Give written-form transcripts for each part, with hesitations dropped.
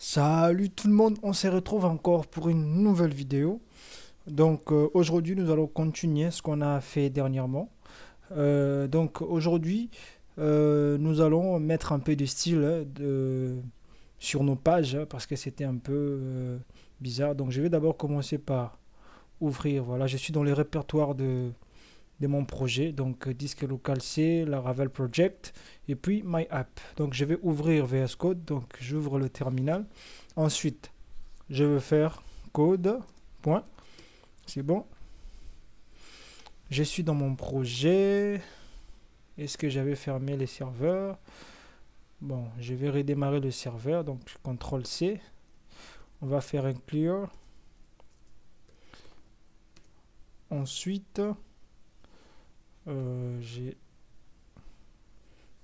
Salut tout le monde, on se retrouve encore pour une nouvelle vidéo. Aujourd'hui nous allons continuer ce qu'on a fait dernièrement. Aujourd'hui nous allons mettre un peu de style sur nos pages parce que c'était un peu bizarre. Donc je vais d'abord commencer par ouvrir. Voilà, je suis dans le répertoire de mon projet. Donc disque local C, Laravel Project et puis My App. Donc je vais ouvrir VS Code. Donc j'ouvre le terminal. Ensuite, je vais faire code. Point. C'est bon. Je suis dans mon projet. Est-ce que j'avais fermé les serveurs? Bon, je vais redémarrer le serveur. Donc CTRL C. On va faire un clear. Ensuite,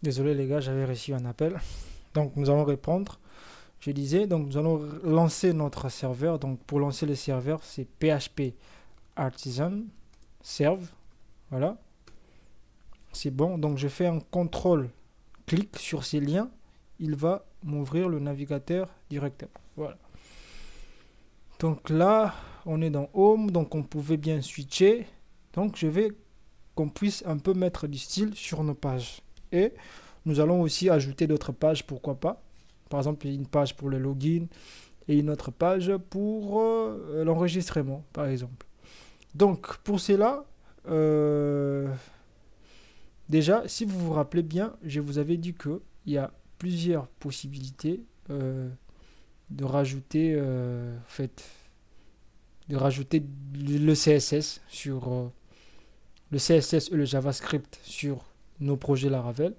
désolé les gars, j'avais reçu un appel. Donc nous allons répondre. Je disais, donc nous allons lancer notre serveur. Donc pour lancer le serveur, c'est PHP Artisan Serve. Voilà. C'est bon. Donc je fais un contrôle clic sur ces liens. Il va m'ouvrir le navigateur directement. Voilà. Donc là, on est dans Home. Donc on pouvait bien switcher. Donc je vais qu'on puisse un peu mettre du style sur nos pages. Et nous allons aussi ajouter d'autres pages, pourquoi pas. Par exemple, une page pour le login et une autre page pour l'enregistrement, par exemple. Donc, pour cela, déjà, si vous vous rappelez bien, je vous avais dit qu'il y a plusieurs possibilités de rajouter, le CSS sur le CSS et le JavaScript sur nos projets Laravel.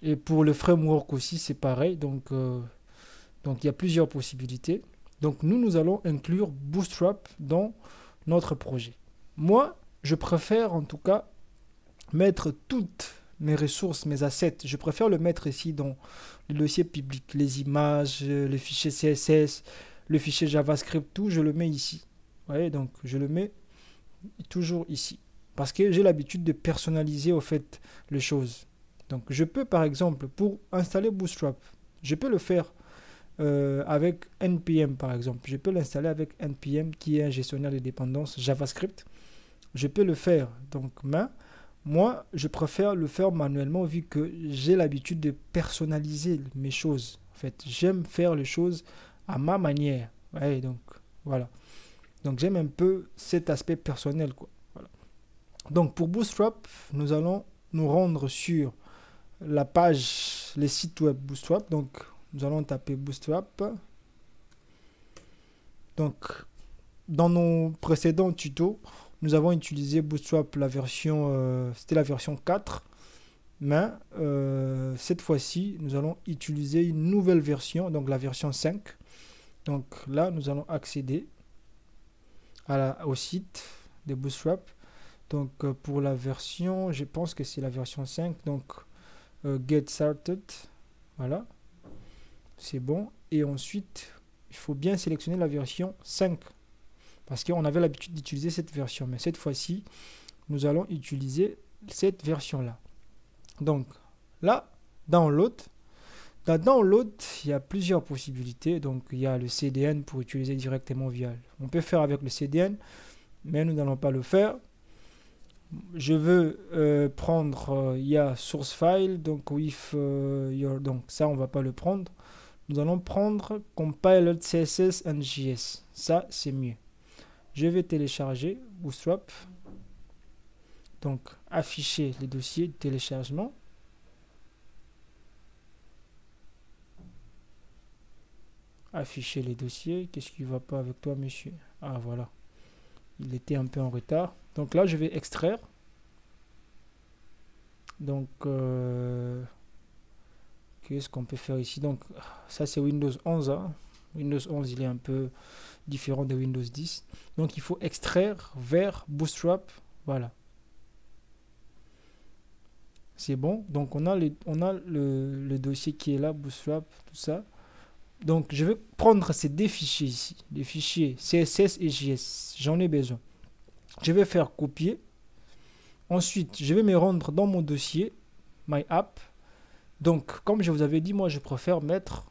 Et pour le framework aussi, c'est pareil. Donc, il y a plusieurs possibilités. Donc, nous allons inclure Bootstrap dans notre projet. Moi, je préfère en tout cas mettre toutes mes ressources, mes assets. Je préfère le mettre ici dans le dossier public. Les images, le fichier CSS, le fichier JavaScript, tout, je le mets ici. Vous voyez, donc je le mets toujours ici. Parce que j'ai l'habitude de personnaliser au fait les choses. Donc je peux par exemple, pour installer Bootstrap, je peux le faire avec NPM par exemple. Je peux l'installer avec NPM qui est un gestionnaire de dépendances JavaScript. Je peux le faire donc main. Moi, je préfère le faire manuellement vu que j'ai l'habitude de personnaliser mes choses. En fait, j'aime faire les choses à ma manière. Ouais, donc voilà. Donc j'aime un peu cet aspect personnel, quoi. Voilà. Donc pour Bootstrap, nous allons nous rendre sur la page, les sites web Bootstrap. Donc nous allons taper Bootstrap. Donc dans nos précédents tutos, nous avons utilisé Bootstrap, la version, c'était la version 4. Mais cette fois-ci, nous allons utiliser une nouvelle version, donc la version 5. Donc là, nous allons accéder au site de Bootstrap. Donc pour la version, je pense que c'est la version 5. Donc Get Started. Voilà. C'est bon. Et ensuite, il faut bien sélectionner la version 5. Parce qu'on avait l'habitude d'utiliser cette version. Mais cette fois-ci, nous allons utiliser cette version-là. Donc là, Download. Dans Download, il y a plusieurs possibilités. Donc il y a le CDN pour utiliser directement via. On peut faire avec le CDN, mais nous n'allons pas le faire. Je veux prendre, il y a source file, donc donc ça on va pas le prendre. Nous allons prendre compiled CSS and JS. Ça c'est mieux. Je vais télécharger Bootstrap. Donc afficher les dossiers de téléchargement. Afficher les dossiers. Qu'est-ce qui ne va pas avec toi, monsieur? Ah voilà. Il était un peu en retard. Donc là, je vais extraire. Donc, qu'est-ce qu'on peut faire ici? Donc, ça c'est Windows 11. Hein. Windows 11, il est un peu différent de Windows 10. Donc, il faut extraire vers Bootstrap. Voilà. C'est bon. Donc, on a le dossier qui est là, Bootstrap, tout ça. Donc, je vais prendre ces deux fichiers ici. Les fichiers CSS et JS. J'en ai besoin. Je vais faire copier. Ensuite, je vais me rendre dans mon dossier My App. Donc, comme je vous avais dit, moi, je préfère mettre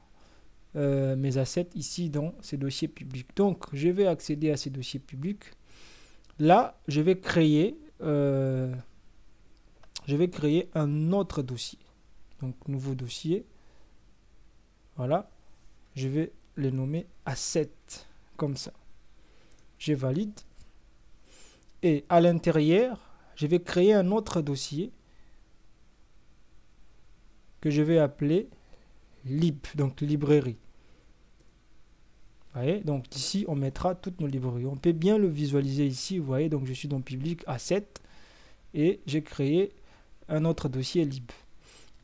mes assets ici dans ces dossiers publics. Donc, je vais accéder à ces dossiers publics. Là, je vais créer un autre dossier. Donc, nouveau dossier. Voilà. Je vais le nommer Assets, comme ça. Je valide. Et à l'intérieur, je vais créer un autre dossier que je vais appeler lib, donc librairie. Vous voyez, donc ici, on mettra toutes nos librairies. On peut bien le visualiser ici, vous voyez, donc je suis dans public Assets et j'ai créé un autre dossier lib.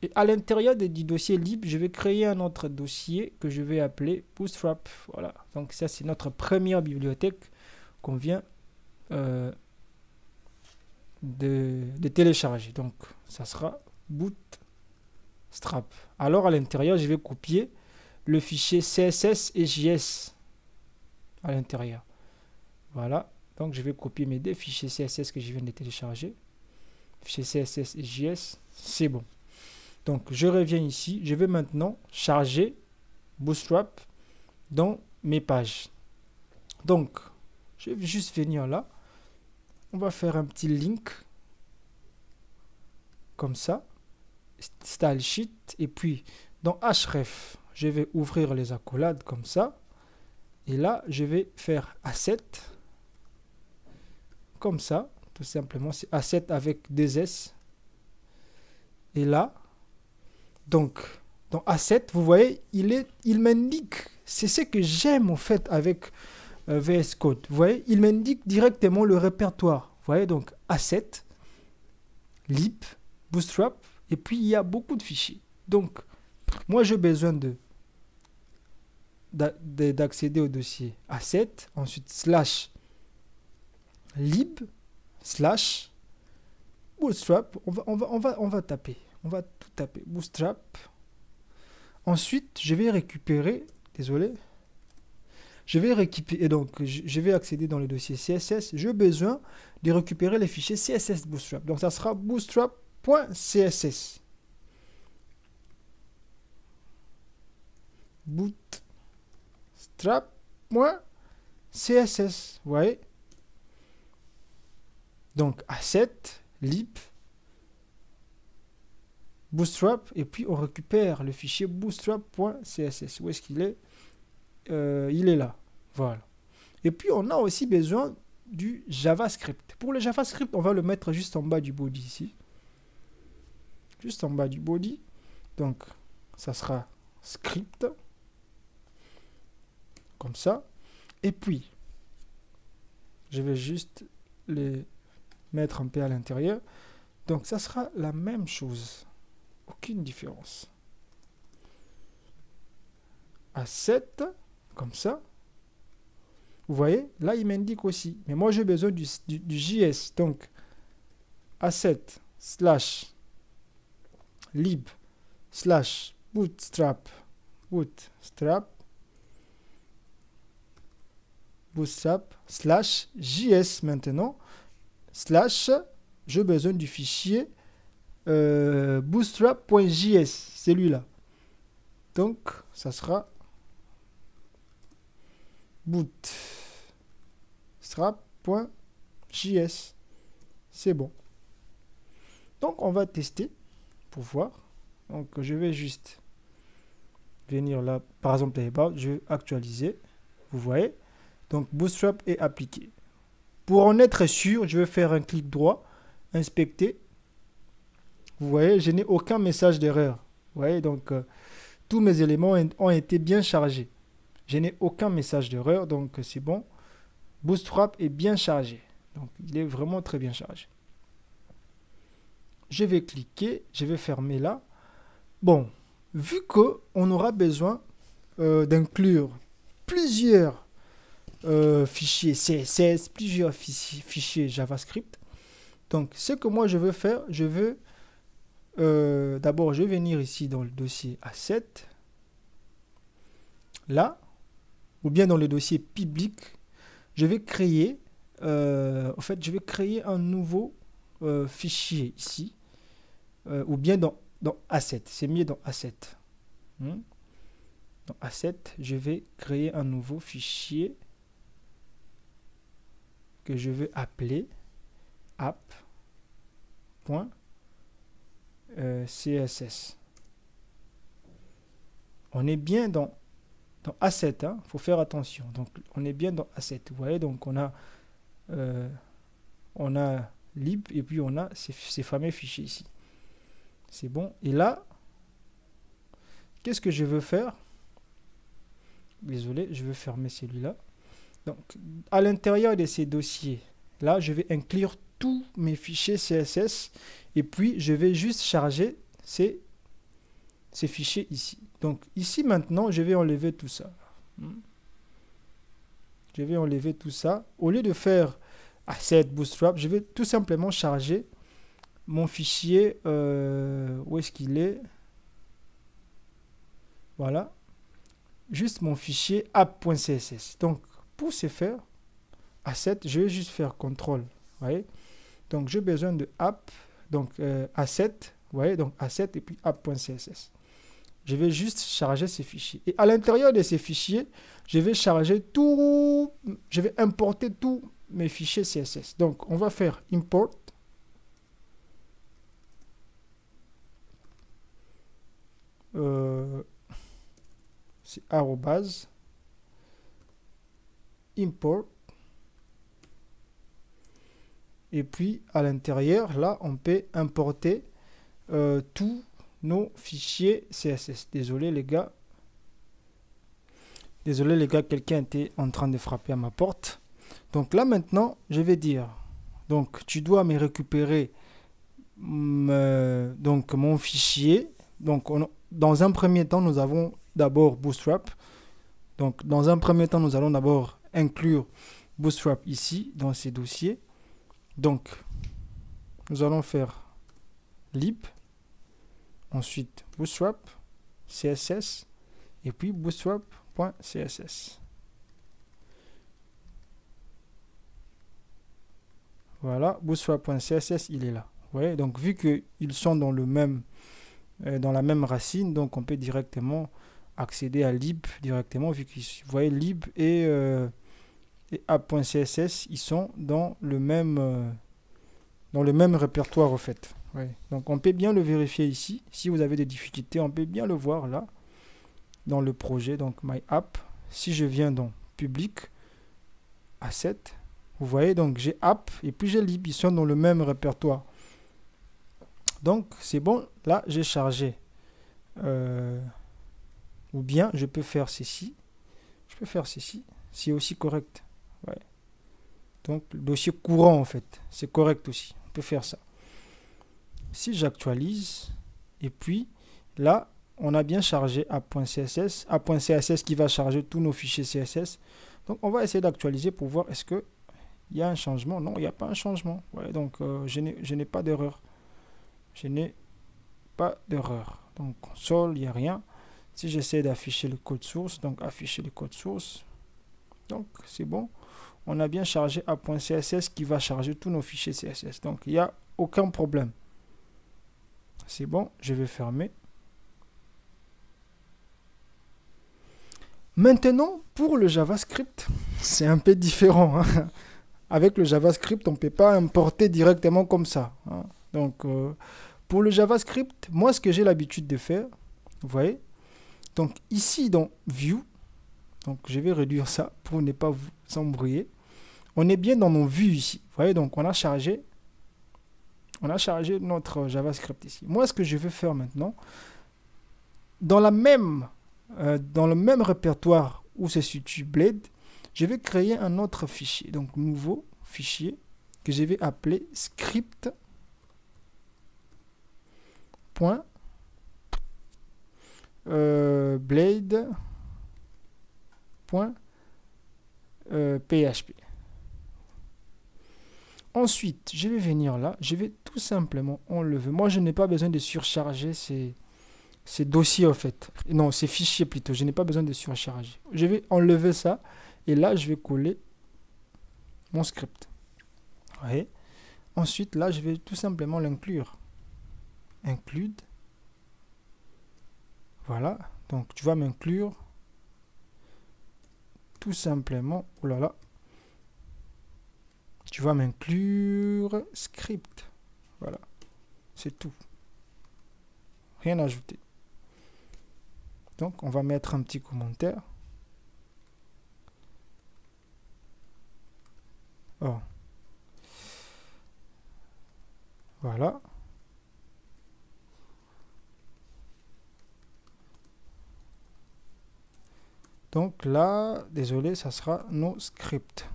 Et à l'intérieur du dossier lib, je vais créer un autre dossier que je vais appeler Bootstrap. Voilà, donc ça c'est notre première bibliothèque qu'on vient de télécharger. Donc ça sera Bootstrap. Alors à l'intérieur, je vais copier le fichier CSS et JS à l'intérieur. Voilà, donc je vais copier mes deux fichiers CSS que je viens de télécharger. Fichier CSS et JS, c'est bon. Donc je reviens ici, je vais maintenant charger Bootstrap dans mes pages. Donc je vais juste venir là, on va faire un petit link comme ça, style sheet, et puis dans href, je vais ouvrir les accolades comme ça, et là je vais faire asset comme ça, tout simplement, c'est asset avec des S, et là, donc dans asset, vous voyez, il m'indique, c'est ce que j'aime en fait avec VS Code, vous voyez, il m'indique directement le répertoire, vous voyez, donc asset, lib, Bootstrap, et puis il y a beaucoup de fichiers. Donc, moi j'ai besoin d'accéder au dossier asset, ensuite slash lib, slash Bootstrap, on va taper, on va tout taper, Bootstrap. Ensuite, je vais récupérer, désolé, je vais récupérer, et donc je vais accéder dans le dossier CSS, j'ai besoin de récupérer les fichiers CSS Bootstrap. Donc ça sera bootstrap.css. Bootstrap.css, vous voyez. Donc asset, lib, Bootstrap, et puis on récupère le fichier bootstrap.css. Où est-ce qu'il est, il est là, voilà. Et puis on a aussi besoin du JavaScript. Pour le JavaScript, on va le mettre juste en bas du body ici. Juste en bas du body. Donc ça sera script. Comme ça. Et puis, je vais juste les mettre un peu à l'intérieur. Donc ça sera la même chose. Aucune différence. Asset, comme ça. Vous voyez, là il m'indique aussi. Mais moi j'ai besoin du JS. Donc, asset slash lib slash bootstrap slash JS maintenant. Slash, j'ai besoin du fichier bootstrap.js, celui-là. Donc, ça sera bootstrap.js. C'est bon. Donc, on va tester pour voir. Donc, je vais juste venir là. Par exemple, je vais actualiser. Vous voyez. Donc, Bootstrap est appliqué. Pour en être sûr, je vais faire un clic droit, inspecter. Vous voyez, je n'ai aucun message d'erreur. Vous voyez, donc tous mes éléments ont été bien chargés. Je n'ai aucun message d'erreur, donc c'est bon. Bootstrap est bien chargé. Donc, il est vraiment très bien chargé. Je vais cliquer, je vais fermer là. Bon, vu qu'on aura besoin d'inclure plusieurs fichiers CSS, plusieurs fichiers JavaScript. Donc, ce que moi je veux faire, je veux d'abord, je vais venir ici dans le dossier Asset, là, ou bien dans le dossier public, je vais créer, en fait, je vais créer un nouveau fichier ici, ou bien dans Asset. C'est mieux dans Asset. Dans Asset, je vais créer un nouveau fichier que je veux appeler app.css. On est bien dans Asset, hein, faut faire attention. Donc on est bien dans Asset. Vous voyez, donc on a lib et puis on a ces fameux fichiers ici. C'est bon. Et là, qu'est-ce que je veux faire? Désolé, je veux fermer celui-là. Donc, à l'intérieur de ces dossiers, là, je vais inclure tous mes fichiers CSS et puis je vais juste charger ces fichiers ici. Donc, ici, maintenant, je vais enlever tout ça. Je vais enlever tout ça. Au lieu de faire Asset Bootstrap, je vais tout simplement charger mon fichier. Où est-ce qu'il est? Voilà. Juste mon fichier app.css. Donc, pour ce faire, Asset, je vais juste faire CTRL. Vous voyez? Donc, j'ai besoin de app. Donc, Asset. Vous voyez? Donc, Asset et puis app.css. Je vais juste charger ces fichiers. Et à l'intérieur de ces fichiers, je vais charger tout. Je vais importer tous mes fichiers CSS. Donc, on va faire import. C'est arrobase import et puis à l'intérieur là on peut importer tous nos fichiers CSS. Désolé les gars, quelqu'un était en train de frapper à ma porte. Donc là maintenant je vais dire, donc tu dois me récupérer donc mon fichier. Donc dans un premier temps nous avons d'abord Bootstrap. Donc, dans un premier temps, nous allons d'abord inclure Bootstrap ici, dans ces dossiers. Donc, nous allons faire lib, ensuite Bootstrap, CSS, et puis Bootstrap.css. Voilà, Bootstrap.css, il est là. Vous voyez, donc vu qu'ils sont dans dans la même racine, donc on peut directement accéder à lib directement, vu que vous voyez lib et app.css, ils sont dans le même répertoire en fait. Ouais. Donc on peut bien le vérifier ici. Si vous avez des difficultés, on peut bien le voir là dans le projet. Donc my app. Si je viens dans public asset, vous voyez donc j'ai app et puis j'ai lib, ils sont dans le même répertoire. Donc c'est bon. Là j'ai chargé. Ou bien je peux faire ceci. C'est aussi correct. Ouais. Donc le dossier courant en fait, c'est correct aussi. On peut faire ça. Si j'actualise, et puis là, on a bien chargé app.css. App.css qui va charger tous nos fichiers CSS. Donc on va essayer d'actualiser pour voir est-ce qu'il y a un changement. Non, il n'y a pas un changement. Ouais, donc je n'ai pas d'erreur. Donc console, il n'y a rien. Si j'essaie d'afficher le code source, donc afficher le code source, donc c'est bon. On a bien chargé app.css qui va charger tous nos fichiers CSS. Donc il n'y a aucun problème. C'est bon, je vais fermer. Maintenant, pour le JavaScript, c'est un peu différent. Hein. Avec le JavaScript, on ne peut pas importer directement comme ça. Hein. Donc, pour le JavaScript, moi, ce que j'ai l'habitude de faire, vous voyez, donc ici dans View, donc je vais réduire ça pour ne pas vous embrouiller. On est bien dans nos vues ici. Vous voyez, donc on a chargé notre JavaScript ici. Moi, ce que je veux faire maintenant, dans le même répertoire où se situe Blade, je vais créer un autre fichier. Donc, nouveau fichier que je vais appeler script.blade.php. Ensuite, je vais venir là, je vais tout simplement enlever. Moi, je n'ai pas besoin de surcharger ces dossiers en fait. Non, ces fichiers plutôt. Je n'ai pas besoin de surcharger. Je vais enlever ça et là, je vais coller mon script. Vous voyez? Ensuite, là, je vais tout simplement l'inclure. Include. Voilà. Donc, tu vas m'inclure tout simplement, oh là là, tu vas m'inclure script. Voilà, c'est tout. Rien à ajouter. Donc, on va mettre un petit commentaire. Oh. Voilà. Donc là, désolé, ça sera nos scripts.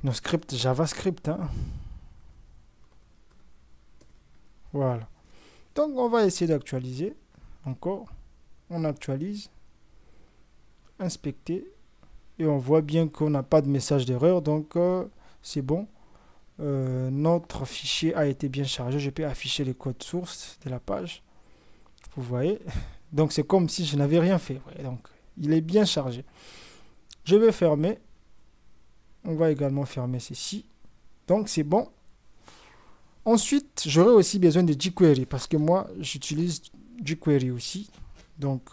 Nos scripts JavaScript. Hein. Voilà. Donc on va essayer d'actualiser. Encore. On actualise. Inspecter. Et on voit bien qu'on n'a pas de message d'erreur. Donc c'est bon. Notre fichier a été bien chargé. Je peux afficher les codes sources de la page. Vous voyez. Donc c'est comme si je n'avais rien fait. Donc il est bien chargé. Je vais fermer. On va également fermer ceci. Donc c'est bon. Ensuite, j'aurai aussi besoin de jQuery parce que moi, j'utilise jQuery aussi. Donc,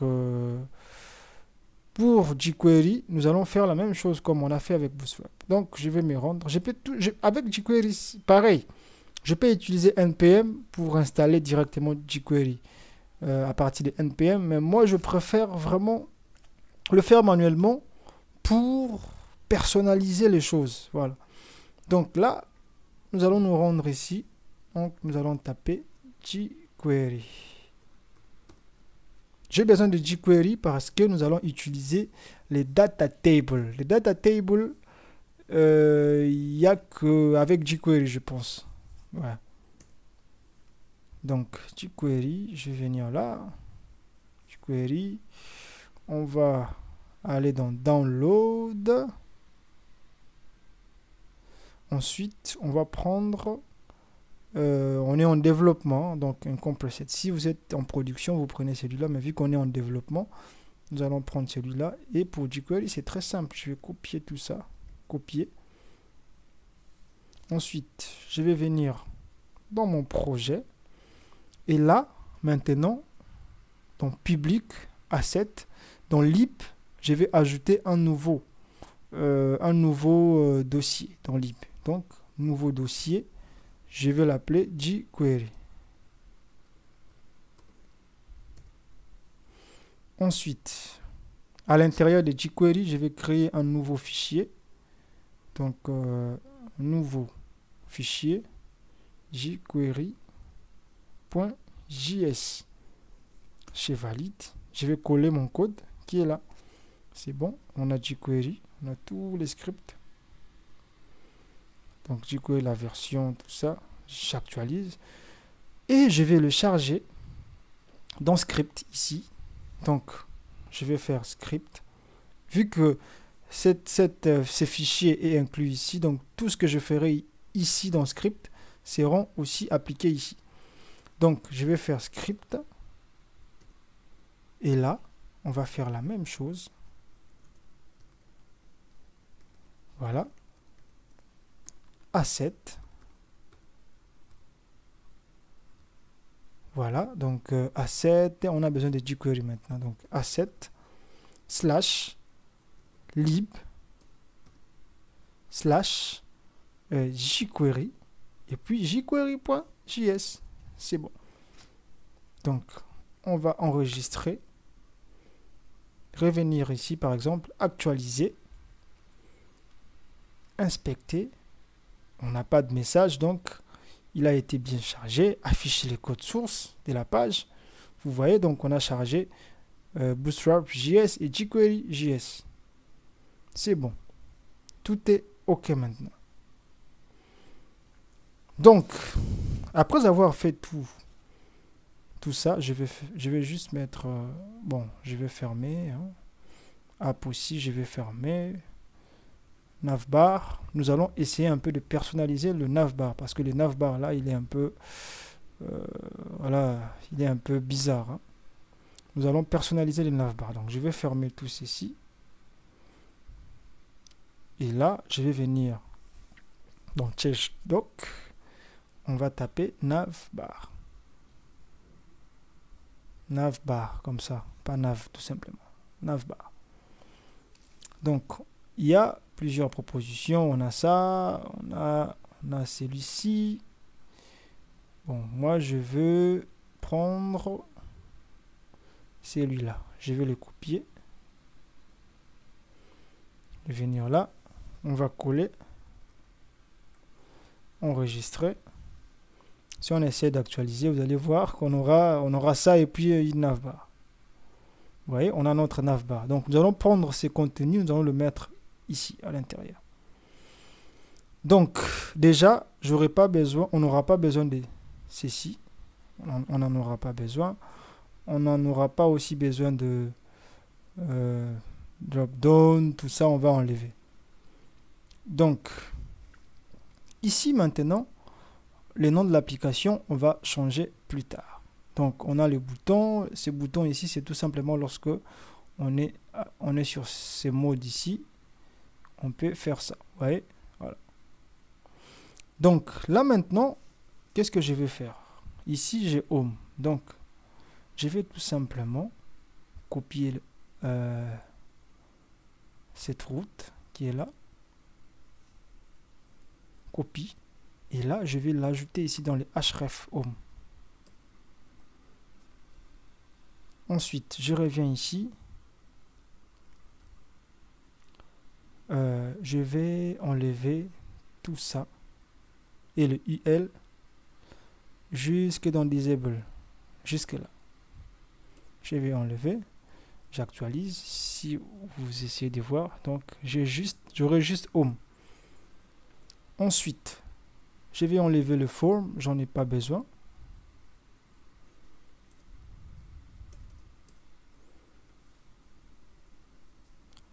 pour jQuery, nous allons faire la même chose comme on a fait avec Bootstrap. Donc, je vais me rendre. Avec jQuery, pareil. Je peux utiliser NPM pour installer directement jQuery à partir de NPM. Mais moi, je préfère vraiment le faire manuellement pour personnaliser les choses. Voilà. Donc là, nous allons nous rendre ici. Donc, nous allons taper jQuery. J'ai besoin de jQuery parce que nous allons utiliser les data tables. Les data tables, il n'y a qu'avec jQuery, je pense. Voilà. Donc, jQuery, je vais venir là. jQuery. On va aller dans Download. Ensuite, on va prendre... on est en développement, donc un compressor. Si vous êtes en production, vous prenez celui-là, mais vu qu'on est en développement, nous allons prendre celui-là. Et pour jQuery, c'est très simple. Je vais copier tout ça. Copier. Ensuite, je vais venir dans mon projet. Et là, maintenant, dans Public, Asset, dans lib, je vais ajouter un nouveau dossier dans lib. Donc, nouveau dossier. Je vais l'appeler jQuery. Ensuite, à l'intérieur de jQuery, je vais créer un nouveau fichier. Donc, nouveau fichier jQuery.js. Je valide. Je vais coller mon code qui est là. C'est bon. On a jQuery. On a tous les scripts. Donc jQuery, la version, tout ça, j'actualise. Et je vais le charger dans script ici. Donc, je vais faire script. Vu que ce fichier est inclus ici, donc tout ce que je ferai ici dans script seront aussi appliqués ici. Donc, je vais faire script. Et là, on va faire la même chose. Voilà. Asset. Voilà, donc asset, on a besoin de jQuery maintenant. Donc asset slash lib slash jQuery et puis jQuery.js. C'est bon. Donc on va enregistrer, revenir ici par exemple, actualiser, inspecter. On n'a pas de message, donc il a été bien chargé. Afficher les codes sources de la page. Vous voyez, donc on a chargé Bootstrap.js et jQuery.js. C'est bon. Tout est OK maintenant. Donc, après avoir fait tout ça, je vais juste mettre... bon, je vais fermer. Hein. App aussi, je vais fermer. Navbar, nous allons essayer un peu de personnaliser le navbar parce que le navbar là, il est un peu voilà, il est un peu bizarre. Hein. Nous allons personnaliser le navbar. Donc je vais fermer tout ceci. Et là, je vais venir dans change.doc. On va taper navbar. Navbar, comme ça. Pas nav, tout simplement. Navbar. Donc, il y a plusieurs propositions. On a ça, on a celui-ci. Bon, moi, je veux prendre celui-là. Je vais le copier. Je vais venir là. On va coller. Enregistrer. Si on essaie d'actualiser, vous allez voir qu'on aura ça et puis une navbar. Vous voyez, on a notre navbar. Donc, nous allons prendre ces contenus, nous allons le mettre ici, à l'intérieur. Donc, déjà, on n'aura pas besoin de ceci. On n'en aura pas besoin. On n'en aura pas aussi besoin de drop-down, tout ça, on va enlever. Donc, ici maintenant, le nom de l'application, on va changer plus tard. Donc, on a les boutons. Ces boutons ici, c'est tout simplement lorsque on est sur ces modes ici. On peut faire ça. Vous voyez? Voilà. Donc, là maintenant, qu'est-ce que je vais faire? Ici, j'ai Home. Donc, je vais tout simplement copier cette route qui est là. Copie. Et là, je vais l'ajouter ici dans les href Home. Ensuite, je reviens ici. Je vais enlever tout ça. Et le UL jusque dans Disable. Jusque là. Je vais enlever. J'actualise. Si vous essayez de voir. Donc, j'aurai juste Home. Ensuite, je vais enlever le form. J'en ai pas besoin.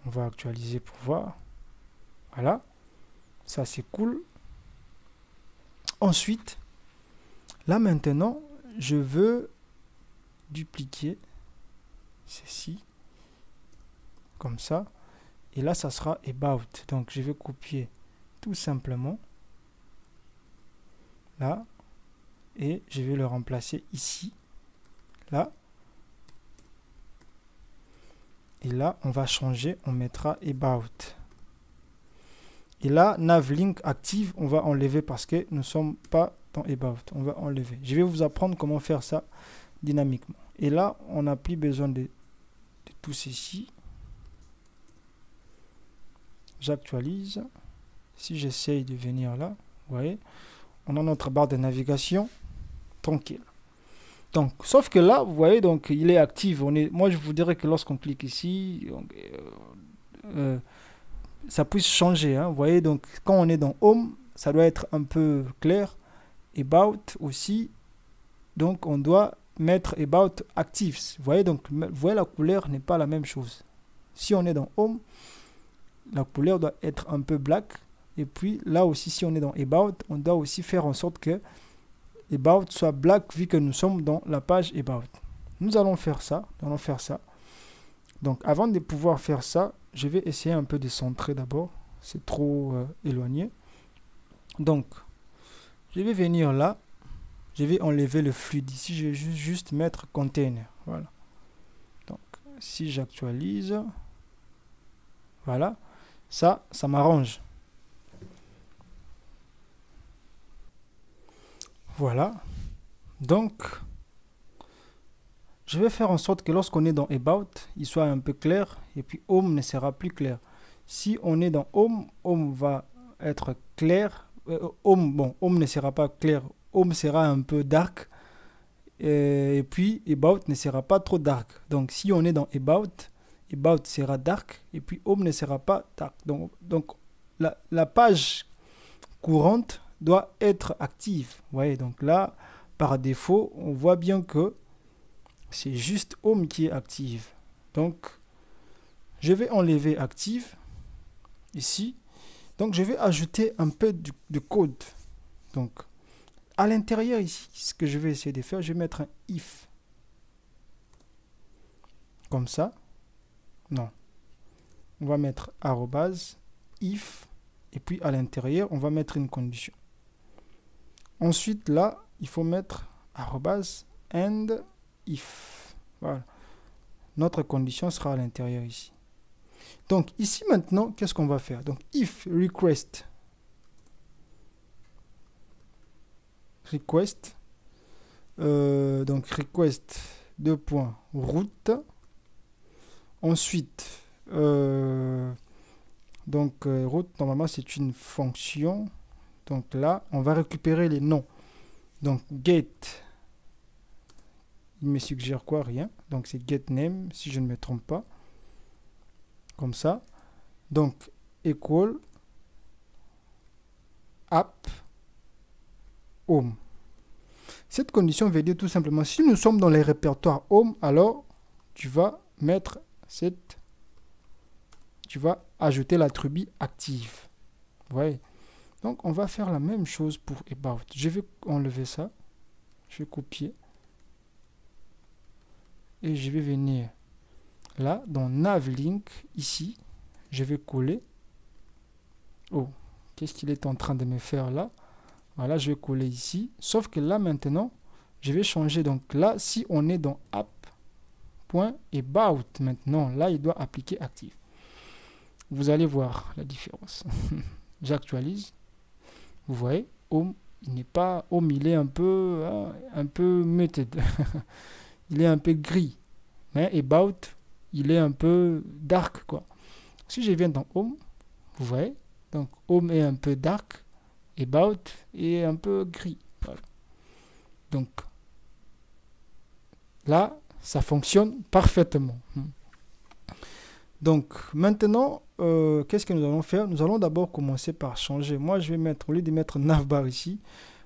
On va actualiser pour voir. Voilà. Ça, c'est cool. Ensuite, là maintenant, je veux dupliquer ceci. Comme ça. Et là, ça sera about. Donc, je vais copier tout simplement. Là. Et je vais le remplacer ici. Là. Et là, on va changer, on mettra about. Et là, navlink active, on va enlever parce que nous ne sommes pas dans about. On va enlever. Je vais vous apprendre comment faire ça dynamiquement. Et là, on n'a plus besoin de tout ceci. J'actualise. Si j'essaye de venir là, vous voyez, on a notre barre de navigation tranquille. Donc, sauf que là, vous voyez, donc il est actif. Moi, je vous dirais que lorsqu'on clique ici, ça puisse changer. Hein, vous voyez, donc quand on est dans Home, ça doit être un peu clair. About aussi. Donc, on doit mettre About Active. Vous voyez, donc la couleur n'est pas la même chose. Si on est dans Home, la couleur doit être un peu black. Et puis là aussi, si on est dans About, on doit aussi faire en sorte que About soit black vu que nous sommes dans la page About. Nous allons faire ça. Donc avant de pouvoir faire ça, je vais essayer un peu de centrer d'abord. C'est trop éloigné. Donc, je vais venir là. Je vais enlever le fluide. Ici, je vais juste mettre container. Voilà. Donc, si j'actualise, voilà. Ça m'arrange. Voilà. Donc, je vais faire en sorte que lorsqu'on est dans About, il soit un peu clair. Et puis Home ne sera plus clair. Si on est dans Home, Home va être clair. Home ne sera pas clair. Home sera un peu dark. Et puis About ne sera pas trop dark. Donc, si on est dans About, About sera dark. Et puis Home ne sera pas dark. Donc la page courante doit être active. Vous voyez, donc là, par défaut, on voit bien que c'est juste Home qui est active. Donc, je vais enlever active ici. Donc, je vais ajouter un peu de code. Donc, à l'intérieur ici, ce que je vais essayer de faire, je vais mettre un if. Comme ça. Non. On va mettre arrobase, if. Et puis, à l'intérieur, on va mettre une condition. Ensuite, là, il faut mettre arrobase and if. Voilà. Notre condition sera à l'intérieur ici. Donc ici maintenant, qu'est-ce qu'on va faire? Donc if request donc request route. Ensuite route, normalement c'est une fonction. Donc là on va récupérer les noms. Donc get, il me suggère quoi? Rien. Donc c'est get name si je ne me trompe pas, comme ça. Donc equal app home. Cette condition veut dire tout simplement, si nous sommes dans les répertoires home, alors tu vas mettre tu vas ajouter l'attribut active. Ouais. Donc on va faire la même chose pour about. Je vais enlever ça, je vais copier et je vais venir là dans navlink ici, je vais coller. Oh, qu'est-ce qu'il est en train de me faire là? Voilà, je vais coller ici. Sauf que là, maintenant, je vais changer. Donc là, si on est dans app.about, maintenant, là, il doit appliquer active. Vous allez voir la différence. J'actualise. Vous voyez, home, il n'est pas home, il est un peu muted. Il est un peu gris. Mais about, il est un peu dark, quoi. Si je viens dans home, vous voyez, donc home est un peu dark. About est un peu gris. Voilà. Donc là, ça fonctionne parfaitement. Donc maintenant, qu'est-ce que nous allons faire? Nous allons d'abord commencer par changer. Moi, je vais mettre, au lieu de mettre navbar ici,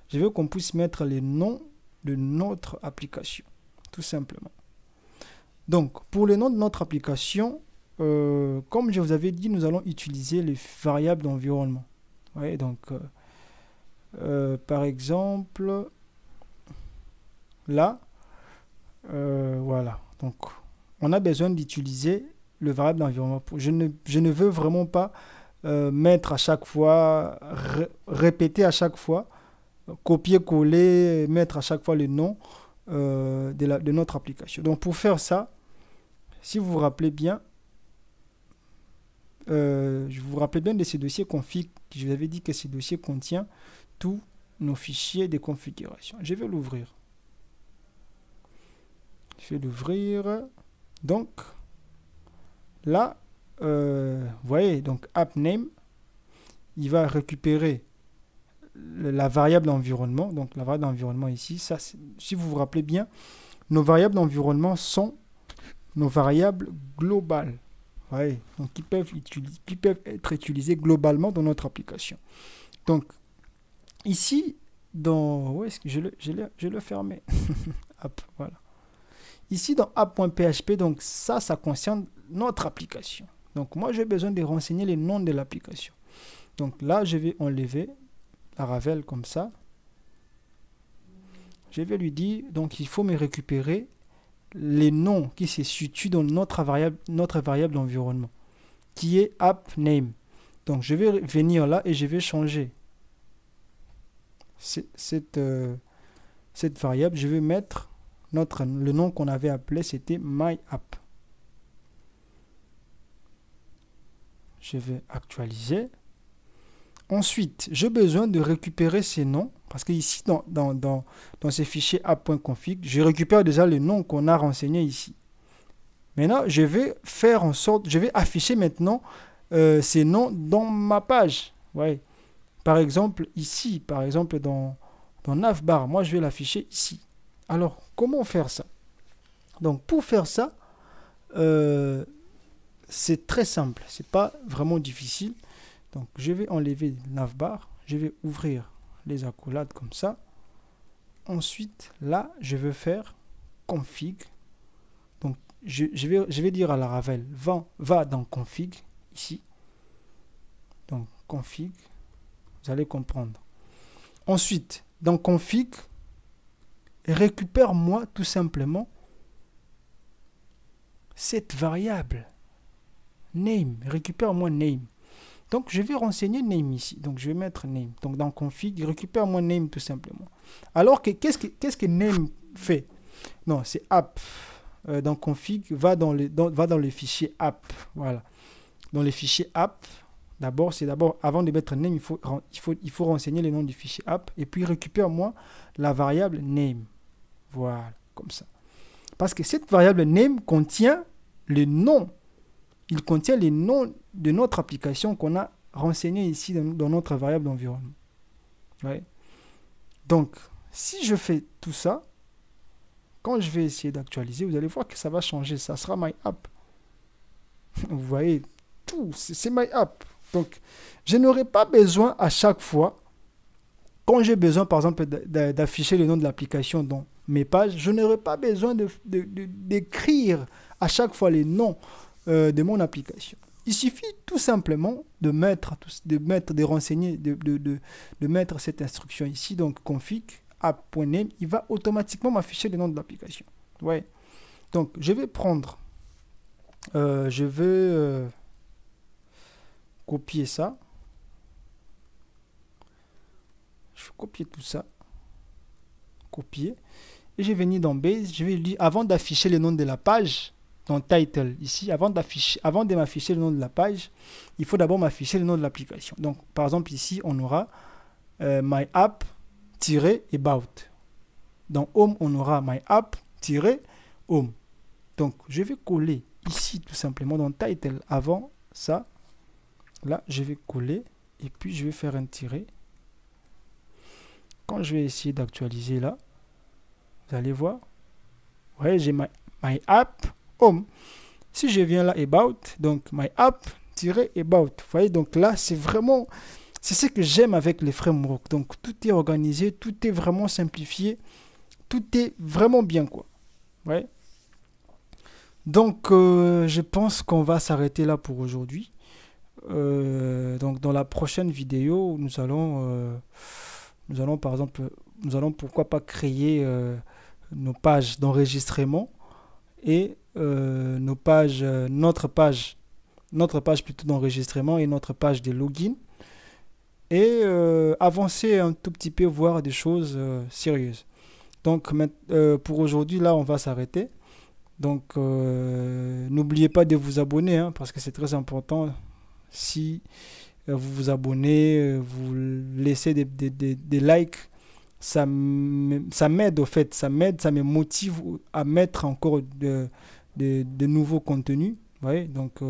je veux qu'on puisse mettre les noms de notre application, tout simplement. Donc pour les noms de notre application, comme je vous avais dit, nous allons utiliser les variables d'environnement. Ouais, donc par exemple, là, voilà. Donc, on a besoin d'utiliser le variable d'environnement. Je ne veux vraiment pas mettre à chaque fois, répéter à chaque fois, copier-coller, mettre à chaque fois le nom de notre application. Donc, pour faire ça, si vous vous rappelez bien, je vous rappelle bien de ces dossiers config. Je vous avais dit que ces dossiers contiennent tous nos fichiers de configuration. Je vais l'ouvrir. Je vais l'ouvrir. Donc, là, vous voyez, donc app name, il va récupérer la variable d'environnement. Donc, la variable d'environnement ici, ça, si vous vous rappelez bien, nos variables d'environnement sont nos variables globales. Ouais, donc qui peuvent être utilisés globalement dans notre application. Donc ici, dans où est-ce que je l'ai fermé? App, voilà. Ici dans app.php, donc ça concerne notre application. Donc moi j'ai besoin de renseigner les noms de l'application. Donc là je vais enlever la Ravel comme ça. Je vais lui dire, donc il faut me récupérer les noms qui se situent dans notre variable d'environnement, qui est app name. Donc je vais venir là et je vais changer cette variable. Je vais mettre le nom qu'on avait appelé, c'était myapp. Je vais actualiser. Ensuite, j'ai besoin de récupérer ces noms, parce que ici, dans ces fichiers app.config, je récupère déjà le nom qu'on a renseigné ici. Maintenant, je vais faire en sorte, je vais afficher maintenant ces noms dans ma page. Ouais. Par exemple, ici, par exemple, dans navbar, moi, je vais l'afficher ici. Alors, comment faire ça? Donc, pour faire ça, c'est très simple. C'est pas vraiment difficile. Donc, je vais enlever navbar. Je vais ouvrir les accolades comme ça. Ensuite, là, je vais faire config. Donc, je vais dire à la Ravel, va dans config, ici. Donc, config, vous allez comprendre. Ensuite, dans config, récupère-moi tout simplement cette variable name. Récupère-moi name. Donc, je vais renseigner name ici. Donc, je vais mettre name. Donc, dans config, récupère-moi name tout simplement. Alors, qu'est-ce que name fait? Non, c'est app. dans config, va dans les fichiers app. Voilà. Dans les fichiers app, d'abord, avant de mettre name, il faut renseigner le nom du fichier app et puis récupère-moi la variable name. Voilà, comme ça. Parce que cette variable name contient le nom. Il contient les noms de notre application qu'on a renseigné ici dans notre variable d'environnement. Ouais. Donc, si je fais tout ça, quand je vais essayer d'actualiser, vous allez voir que ça va changer. Ça sera my app. Vous voyez, tout, c'est my app. Donc, je n'aurai pas besoin à chaque fois, quand j'ai besoin, par exemple, d'afficher le nom de l'application dans mes pages, je n'aurai pas besoin d'écrire à chaque fois les noms de mon application. Il suffit tout simplement de mettre cette instruction ici, donc config app.name, il va automatiquement m'afficher le nom de l'application. Ouais. Donc, je vais prendre, je vais copier ça. Je vais copier tout ça. Copier. Et je vais venir dans Base. Je vais lui dire, avant d'afficher le nom de la page, dans Title, ici, avant de m'afficher le nom de la page, il faut d'abord m'afficher le nom de l'application. Donc, par exemple, ici, on aura my app-about. Dans Home, on aura my app-home. Donc, je vais coller ici, tout simplement, dans Title, avant ça. Là, je vais coller et puis je vais faire un tiret. Quand je vais essayer d'actualiser là, vous allez voir, ouais, j'ai my app home. Si je viens là about, donc my app-about. Vous voyez, donc là, c'est ce que j'aime avec les frameworks. Donc tout est organisé, tout est vraiment simplifié, tout est vraiment bien, quoi. Ouais. Donc je pense qu'on va s'arrêter là pour aujourd'hui. Donc dans la prochaine vidéo, nous allons par exemple, pourquoi pas créer nos pages d'enregistrement et notre page plutôt d'enregistrement et notre page de login, et avancer un tout petit peu, voir des choses sérieuses. Donc pour aujourd'hui, là, on va s'arrêter. Donc n'oubliez pas de vous abonner, hein, parce que c'est très important. Si vous vous abonnez, vous laissez des likes, ça m'aide au fait, ça me motive à mettre encore de nouveaux contenus. Ouais, donc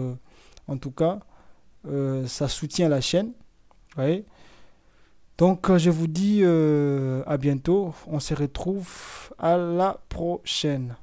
en tout cas, ça soutient la chaîne. Ouais. Donc je vous dis à bientôt, on se retrouve à la prochaine.